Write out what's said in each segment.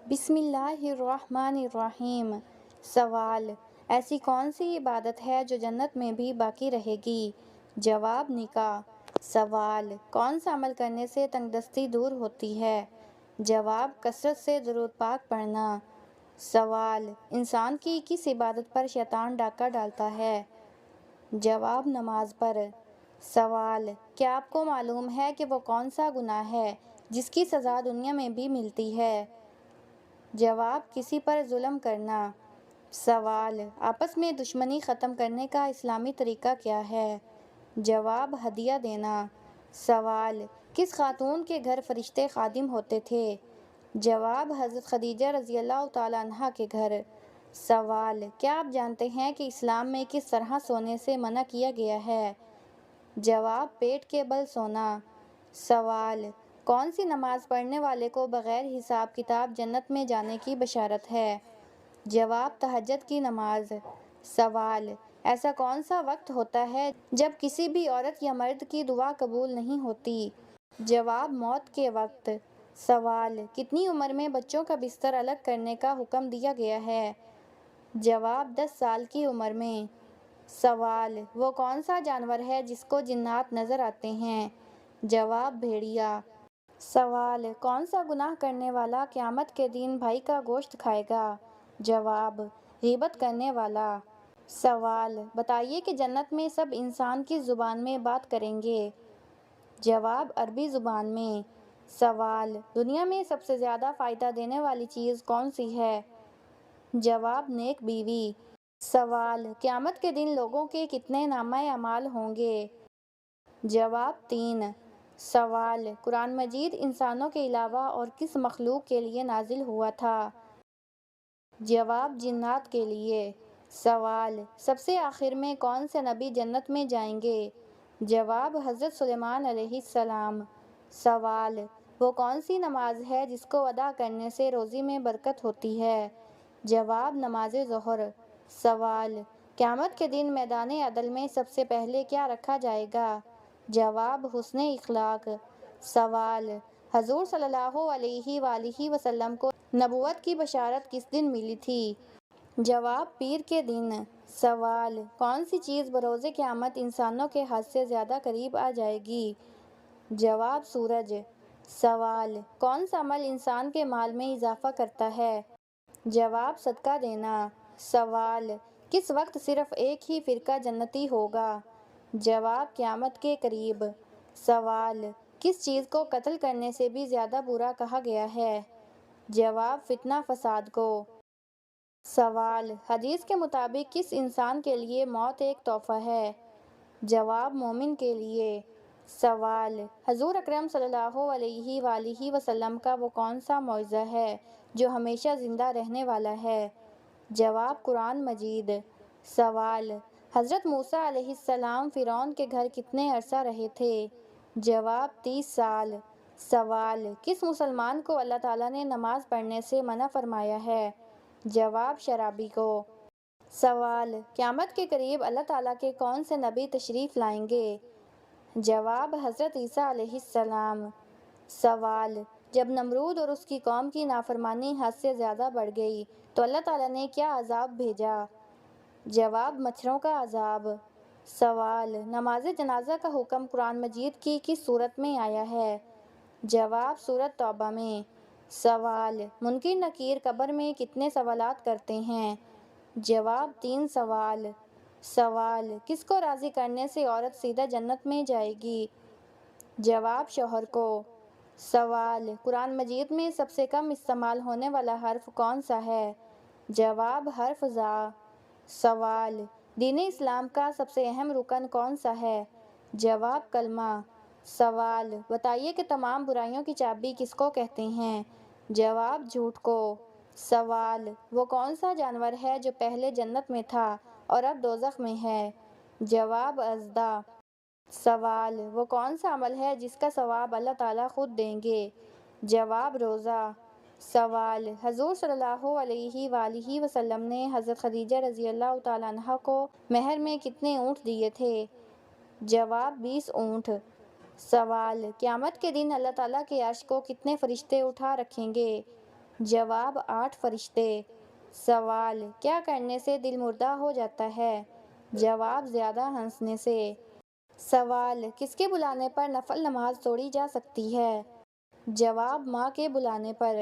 بسم اللہ الرحمن الرحیم۔ سوال: ایسی کون سی عبادت ہے جو جنت میں بھی باقی رہے گی؟ جواب: نکاح۔ سوال: کون سا عمل کرنے سے تنگ دستی دور ہوتی ہے؟ جواب: کثرت سے درود پاک پڑھنا۔ سوال: انسان کی کس عبادت پر شیطان ڈاکہ ڈالتا ہے؟ جواب: نماز پر۔ سوال: کیا آپ کو معلوم ہے کہ وہ کون سا گناہ ہے جس کی سزا دنیا میں بھی ملتی ہے؟ جواب: کسی پر ظلم کرنا۔ سوال: آپس میں دشمنی ختم کرنے کا اسلامی طریقہ کیا ہے؟ جواب: ہدیہ دینا۔ سوال: کس خاتون کے گھر فرشتے خادم ہوتے تھے؟ جواب: حضرت خدیجہ رضی اللہ تعالیٰ عنہا کے گھر۔ سوال: کیا آپ جانتے ہیں کہ اسلام میں کس طرح سونے سے منع کیا گیا ہے؟ جواب: پیٹ کے بل سونا۔ سوال: کون سی نماز پڑھنے والے کو بغیر حساب کتاب جنت میں جانے کی بشارت ہے؟ جواب: تہجد کی نماز۔ سوال: ایسا کون سا وقت ہوتا ہے جب کسی بھی عورت یا مرد کی دعا قبول نہیں ہوتی؟ جواب: موت کے وقت۔ سوال: کتنی عمر میں بچوں کا بستر الگ کرنے کا حکم دیا گیا ہے؟ جواب: 10 سال کی عمر میں۔ سوال: وہ کون سا جانور ہے جس کو جنات نظر آتے ہیں؟ جواب: بھیڑیا۔ سوال: کون سا گناہ کرنے والا قیامت کے دن بھائی کا گوشت کھائے گا؟ جواب: غیبت کرنے والا۔ سوال: بتائیے کہ جنت میں سب انسان کس زبان میں بات کریں گے؟ جواب: عربی زبان میں۔ سوال: دنیا میں سب سے زیادہ فائدہ دینے والی چیز کون سی ہے؟ جواب: نیک بیوی۔ سوال: قیامت کے دن لوگوں کے کتنے نامہ اعمال ہوں گے؟ جواب: 3۔ سوال: قرآن مجید انسانوں کے علاوہ اور کس مخلوق کے لیے نازل ہوا تھا؟ جواب: جنات کے لیے۔ سوال: سب سے آخر میں کون سے نبی جنت میں جائیں گے؟ جواب: حضرت سلیمان علیہ السلام۔ سوال: وہ کون سی نماز ہے جس کو ادا کرنے سے روزی میں برکت ہوتی ہے؟ جواب: نماز ظہر۔ سوال: قیامت کے دن میدان عدل میں سب سے پہلے کیا رکھا جائے گا؟ جواب: حسن اخلاق۔ سوال: حضور صلی اللہ علیہ وآلہ وسلم کو نبوت کی بشارت کس دن ملی تھی؟ جواب: پیر کے دن۔ سوال: کون سی چیز بروز قیامت انسانوں کے حد سے زیادہ قریب آ جائے گی؟ جواب: سورج۔ سوال: کون سا عمل انسان کے مال میں اضافہ کرتا ہے؟ جواب: صدقہ دینا۔ سوال: کس وقت صرف ایک ہی فرقہ جنتی ہوگا؟ جواب: قیامت کے قریب۔ سوال: کس چیز کو قتل کرنے سے بھی زیادہ برا کہا گیا ہے؟ جواب: فتنہ فساد کو۔ سوال: حدیث کے مطابق کس انسان کے لیے موت ایک تحفہ ہے؟ جواب: مومن کے لیے۔ سوال: حضور اکرم صلی اللہ علیہ وآلہ وسلم کا وہ کون سا معجزہ ہے جو ہمیشہ زندہ رہنے والا ہے؟ جواب: قرآن مجید۔ سوال: حضرت موسیٰ علیہ السلام فرعون کے گھر کتنے عرصہ رہے تھے؟ جواب: 30 سال۔ سوال: کس مسلمان کو اللہ تعالیٰ نے نماز پڑھنے سے منع فرمایا ہے؟ جواب: شرابی کو۔ سوال: قیامت کے قریب اللہ تعالیٰ کے کون سے نبی تشریف لائیں گے؟ جواب: حضرت عیسیٰ علیہ السلام۔ سوال: جب نمرود اور اس کی قوم کی نافرمانی حد سے زیادہ بڑھ گئی تو اللہ تعالیٰ نے کیا عذاب بھیجا؟ جواب: مچھروں کا عذاب۔ سوال: نماز جنازہ کا حکم قرآن مجید کی کس سورت میں آیا ہے؟ جواب: سورۃ توبہ میں۔ سوال: منکر نکیر قبر میں کتنے سوالات کرتے ہیں؟ جواب: 3 سوال۔ سوال: کس کو راضی کرنے سے عورت سیدھا جنت میں جائے گی؟ جواب: شوہر کو۔ سوال: قرآن مجید میں سب سے کم استعمال ہونے والا حرف کون سا ہے؟ جواب: حرف زا۔ سوال: دین اسلام کا سب سے اہم رکن کون سا ہے؟ جواب: کلمہ۔ سوال: بتائیے کہ تمام برائیوں کی چابی کس کو کہتے ہیں؟ جواب: جھوٹ کو۔ سوال: وہ کون سا جانور ہے جو پہلے جنت میں تھا اور اب دوزخ میں ہے؟ جواب: اژدھا۔ سوال: وہ کون سا عمل ہے جس کا ثواب اللہ تعالیٰ خود دیں گے؟ جواب: روزہ۔ سوال: حضور صلی اللہ علیہ وآلہ وسلم نے حضرت خدیجہ رضی اللہ تعالیٰ عنہا کو مہر میں کتنے اونٹ دیے تھے؟ جواب: 20 اونٹ۔ سوال: قیامت کے دن اللہ تعالیٰ کے عرش کو کتنے فرشتے اٹھا رکھیں گے؟ جواب 8 فرشتے۔ سوال کیا کرنے سے دل مردہ ہو جاتا ہے؟ جواب زیادہ ہنسنے سے۔ سوال کس کے بلانے پر نفل نماز توڑی جا سکتی ہے؟ جواب ماں کے بلانے پر۔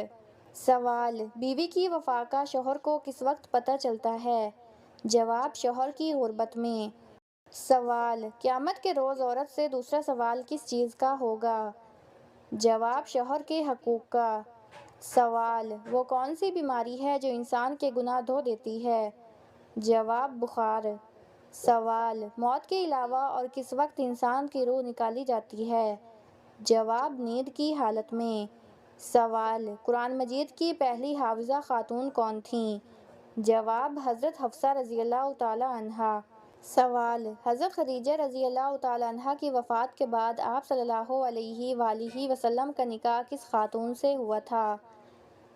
سوال بیوی کی وفا کا شوہر کو کس وقت پتہ چلتا ہے؟ جواب شوہر کی غربت میں۔ سوال قیامت کے روز عورت سے دوسرا سوال کس چیز کا ہوگا؟ جواب شوہر کے حقوق کا۔ سوال وہ کون سی بیماری ہے جو انسان کے گناہ دھو دیتی ہے؟ جواب بخار۔ سوال موت کے علاوہ اور کس وقت انسان کی روح نکالی جاتی ہے؟ جواب نیند کی حالت میں۔ سوال قرآن مجید کی پہلی حافظہ خاتون کون تھیں؟ جواب حضرت حفصہ رضی اللہ تعالی عنہا۔ سوال حضرت خدیجہ رضی اللہ تعالی عنہا کی وفات کے بعد آپ صلی اللہ علیہ وآلہ وسلم کا نکاح کس خاتون سے ہوا تھا؟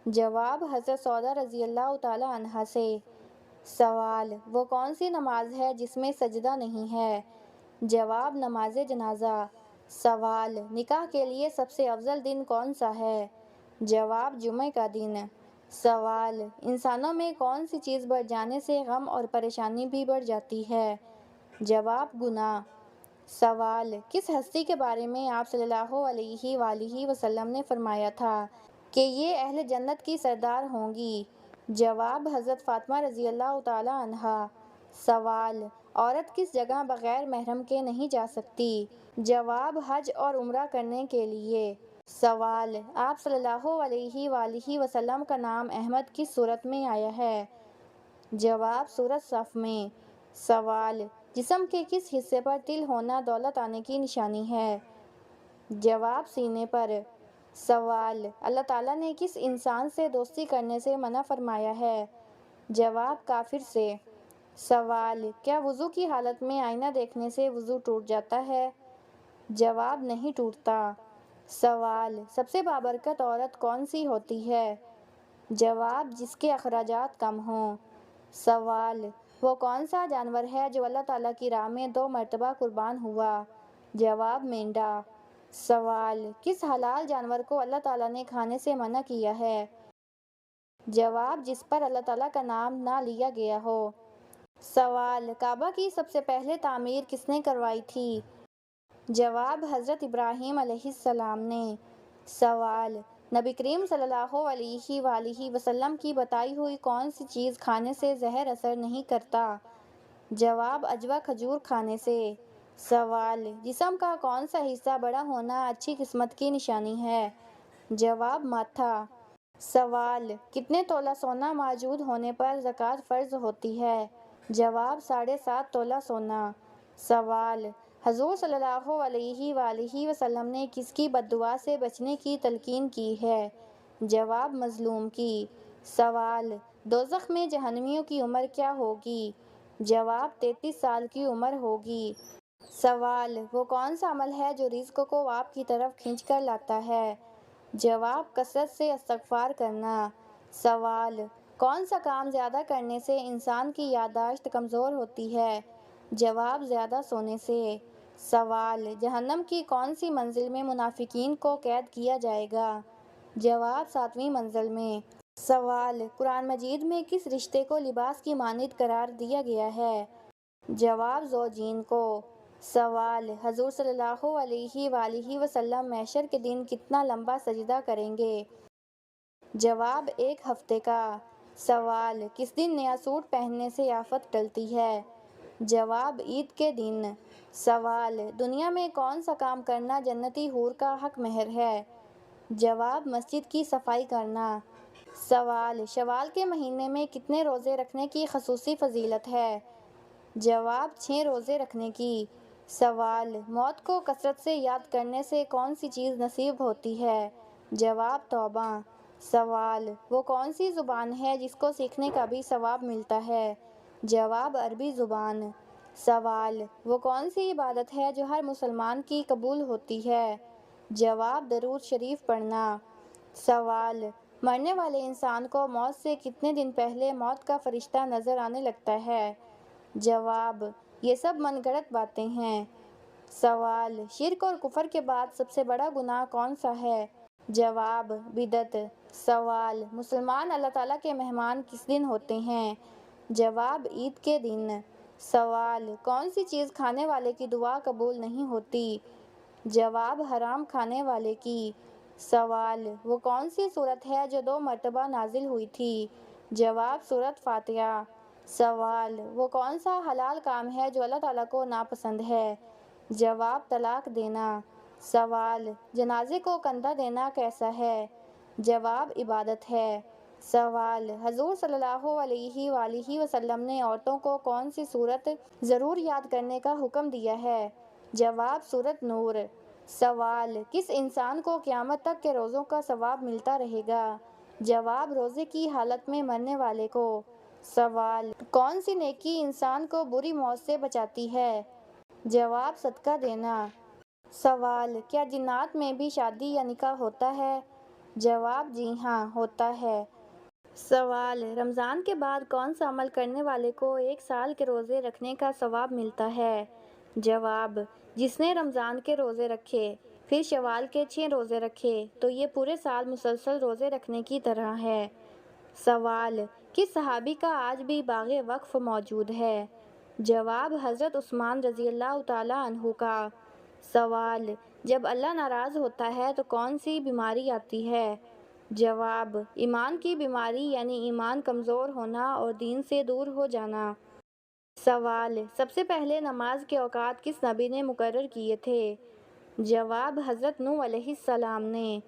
جواب حضرت سودا رضی اللہ تعالی عنہا سے۔ سوال وہ کون سی نماز ہے جس میں سجدہ نہیں ہے؟ جواب نماز جنازہ۔ سوال نکاح کے لیے سب سے افضل دن کون سا ہے؟ جواب جمعہ کا دن۔ سوال انسانوں میں کون سی چیز بڑھ جانے سے غم اور پریشانی بھی بڑھ جاتی ہے؟ جواب گناہ۔ سوال کس ہستی کے بارے میں آپ صلی اللہ علیہ وآلہ وسلم نے فرمایا تھا کہ یہ اہل جنت کی سردار ہوں گی؟ جواب حضرت فاطمہ رضی اللہ تعالی عنہا۔ سوال عورت کس جگہ بغیر محرم کے نہیں جا سکتی؟ جواب حج اور عمرہ کرنے کے لیے۔ سوال آپ صلی اللہ علیہ وآلہ وسلم کا نام احمد کس سورت میں آیا ہے؟ جواب سورۃ صف میں۔ سوال جسم کے کس حصے پر تل ہونا دولت آنے کی نشانی ہے؟ جواب سینے پر۔ سوال اللہ تعالیٰ نے کس انسان سے دوستی کرنے سے منع فرمایا ہے؟ جواب کافر سے۔ سوال کیا وضو کی حالت میں آئینہ دیکھنے سے وضو ٹوٹ جاتا ہے؟ جواب نہیں ٹوٹتا۔ سوال سب سے بابرکت عورت کون سی ہوتی ہے؟ جواب جس کے اخراجات کم ہوں۔ سوال وہ کون سا جانور ہے جو اللہ تعالیٰ کی راہ میں 2 مرتبہ قربان ہوا؟ جواب مینڈا۔ سوال کس حلال جانور کو اللہ تعالیٰ نے کھانے سے منع کیا ہے؟ جواب جس پر اللہ تعالیٰ کا نام نہ لیا گیا ہو۔ سوال کعبہ کی سب سے پہلے تعمیر کس نے کروائی تھی؟ جواب حضرت ابراہیم علیہ السلام نے۔ سوال نبی کریم صلی اللہ علیہ وآلہ وسلم کی بتائی ہوئی کون سی چیز کھانے سے زہر اثر نہیں کرتا؟ جواب اجوا کھجور کھانے سے۔ سوال جسم کا کون سا حصہ بڑا ہونا اچھی قسمت کی نشانی ہے؟ جواب ماتھا۔ سوال کتنے تولہ سونا موجود ہونے پر زکوٰۃ فرض ہوتی ہے؟ جواب 7.5 تولہ سونا۔ سوال حضور صلی اللہ علیہ وآلہ وسلم نے کس کی بد دعا سے بچنے کی تلقین کی ہے؟ جواب مظلوم کی۔ سوال دوزخ میں جہنمیوں کی عمر کیا ہوگی؟ جواب 33 سال کی عمر ہوگی۔ سوال وہ کون سا عمل ہے جو رزق کو آپ کی طرف کھینچ کر لاتا ہے؟ جواب کثرت سے استغفار کرنا۔ سوال کون سا کام زیادہ کرنے سے انسان کی یادداشت کمزور ہوتی ہے؟ جواب زیادہ سونے سے۔ سوال جہنم کی کون سی منزل میں منافقین کو قید کیا جائے گا؟ جواب 7ویں منزل میں۔ سوال قرآن مجید میں کس رشتے کو لباس کی مانند قرار دیا گیا ہے؟ جواب زوجین کو۔ سوال حضور صلی اللہ علیہ وآلہ وسلم محشر کے دن کتنا لمبا سجدہ کریں گے؟ جواب 1 ہفتے کا۔ سوال کس دن نیا سوٹ پہننے سے آفت ٹلتی ہے؟ جواب عید کے دن۔ سوال دنیا میں کون سا کام کرنا جنتی حور کا حق مہر ہے؟ جواب مسجد کی صفائی کرنا۔ سوال شوال کے مہینے میں کتنے روزے رکھنے کی خصوصی فضیلت ہے؟ جواب 6 روزے رکھنے کی۔ سوال موت کو کثرت سے یاد کرنے سے کون سی چیز نصیب ہوتی ہے؟ جواب توبہ۔ سوال وہ کون سی زبان ہے جس کو سیکھنے کا بھی ثواب ملتا ہے؟ جواب عربی زبان۔ سوال وہ کون سی عبادت ہے جو ہر مسلمان کی قبول ہوتی ہے؟ جواب درود شریف پڑھنا۔ سوال مرنے والے انسان کو موت سے کتنے دن پہلے موت کا فرشتہ نظر آنے لگتا ہے؟ جواب یہ سب من گھڑت باتیں ہیں۔ سوال شرک اور کفر کے بعد سب سے بڑا گناہ کون سا ہے؟ جواب بدعت۔ سوال، مسلمان اللہ تعالیٰ کے مہمان کس دن ہوتے ہیں؟ جواب، عید کے دن۔ سوال، کون سی چیز کھانے والے کی دعا قبول نہیں ہوتی؟ جواب، حرام کھانے والے کی۔ سوال، وہ کون سی سورت ہے جو 2 مرتبہ نازل ہوئی تھی؟ جواب، سورت فاتحہ۔ سوال، وہ کون سا حلال کام ہے جو اللہ تعالیٰ کو ناپسند ہے؟ جواب، طلاق دینا۔ سوال، جنازے کو کندھا دینا کیسا ہے؟ جواب، عبادت ہے۔ سوال، حضور صلی اللہ علیہ وآلہ وسلم نے عورتوں کو کون سی سورت ضرور یاد کرنے کا حکم دیا ہے؟ جواب، سورت نور۔ سوال، کس انسان کو قیامت تک کے روزوں کا ثواب ملتا رہے گا؟ جواب، روزے کی حالت میں مرنے والے کو۔ سوال، کون سی نیکی انسان کو بری موت سے بچاتی ہے؟ جواب، صدقہ دینا۔ سوال، کیا جنات میں بھی شادی یا نکاح ہوتا ہے؟ جواب، جی ہاں، ہوتا ہے۔ سوال، رمضان کے بعد کون سا عمل کرنے والے کو 1 سال کے روزے رکھنے کا ثواب ملتا ہے؟ جواب، جس نے رمضان کے روزے رکھے پھر شوال کے 6 روزے رکھے تو یہ پورے سال مسلسل روزے رکھنے کی طرح ہے۔ سوال، کس صحابی کا آج بھی باغ وقف موجود ہے؟ جواب، حضرت عثمان رضی اللہ تعالیٰ عنہ کا۔ سوال، جب اللہ ناراض ہوتا ہے تو کون سی بیماری آتی ہے؟ جواب، ایمان کی بیماری یعنی ایمان کمزور ہونا اور دین سے دور ہو جانا۔ سوال، سب سے پہلے نماز کے اوقات کس نبی نے مقرر کیے تھے؟ جواب، حضرت نوح علیہ السلام نے۔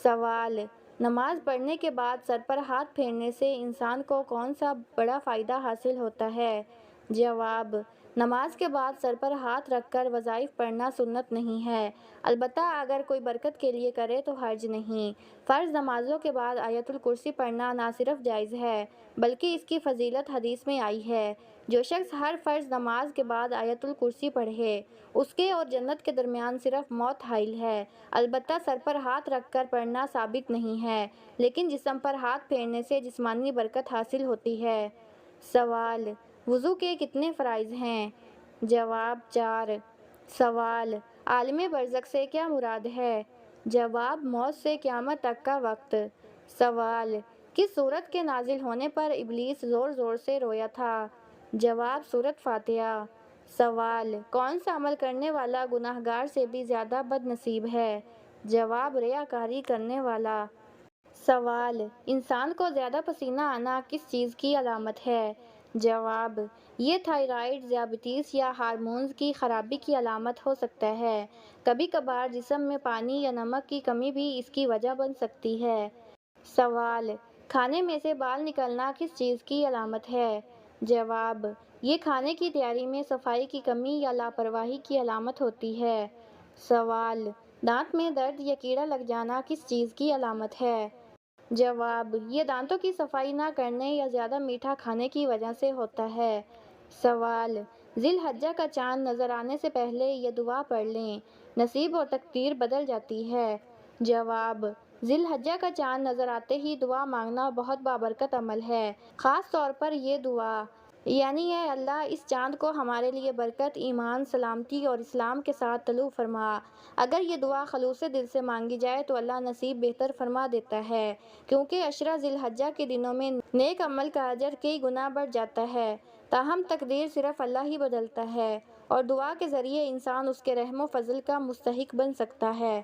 سوال، نماز پڑھنے کے بعد سر پر ہاتھ پھیرنے سے انسان کو کون سا بڑا فائدہ حاصل ہوتا ہے؟ جواب، نماز کے بعد سر پر ہاتھ رکھ کر وظائف پڑھنا سنت نہیں ہے، البتہ اگر کوئی برکت کے لیے کرے تو حرج نہیں۔ فرض نمازوں کے بعد آیت الکرسی پڑھنا نہ صرف جائز ہے بلکہ اس کی فضیلت حدیث میں آئی ہے۔ جو شخص ہر فرض نماز کے بعد آیت الکرسی پڑھے اس کے اور جنت کے درمیان صرف موت حائل ہے، البتہ سر پر ہاتھ رکھ کر پڑھنا ثابت نہیں ہے، لیکن جسم پر ہاتھ پھیرنے سے جسمانی برکت حاصل ہوتی ہے۔ سوال، وضو کے کتنے فرائض ہیں؟ جواب، 4۔ سوال، عالم برزخ سے کیا مراد ہے؟ جواب، موت سے قیامت تک کا وقت۔ سوال، کس سورت کے نازل ہونے پر ابلیس زور زور سے رویا تھا؟ جواب، سورت فاتحہ۔ سوال، کون سا عمل کرنے والا گناہگار سے بھی زیادہ بد نصیب ہے؟ جواب، ریاکاری کرنے والا۔ سوال، انسان کو زیادہ پسینہ آنا کس چیز کی علامت ہے؟ جواب، یہ تھائرائیڈ، ذیابیطس یا ہارمونز کی خرابی کی علامت ہو سکتا ہے۔ کبھی کبھار جسم میں پانی یا نمک کی کمی بھی اس کی وجہ بن سکتی ہے۔ سوال، کھانے میں سے بال نکلنا کس چیز کی علامت ہے؟ جواب، یہ کھانے کی تیاری میں صفائی کی کمی یا لاپرواہی کی علامت ہوتی ہے۔ سوال، دانت میں درد یا کیڑا لگ جانا کس چیز کی علامت ہے؟ جواب، یہ دانتوں کی صفائی نہ کرنے یا زیادہ میٹھا کھانے کی وجہ سے ہوتا ہے۔ سوال، ذی الحجہ کا چاند نظر آنے سے پہلے یہ دعا پڑھ لیں، نصیب اور تقدیر بدل جاتی ہے۔ جواب، ذی الحجہ کا چاند نظر آتے ہی دعا مانگنا بہت بابرکت عمل ہے، خاص طور پر یہ دعا یعنی اے اللہ اس چاند کو ہمارے لیے برکت، ایمان، سلامتی اور اسلام کے ساتھ طلوع فرما۔ اگر یہ دعا خلوص دل سے مانگی جائے تو اللہ نصیب بہتر فرما دیتا ہے، کیونکہ عشرہ ذی الحجہ کے دنوں میں نیک عمل کا اجر کئی گنا بڑھ جاتا ہے۔ تاہم تقدیر صرف اللہ ہی بدلتا ہے اور دعا کے ذریعے انسان اس کے رحم و فضل کا مستحق بن سکتا ہے۔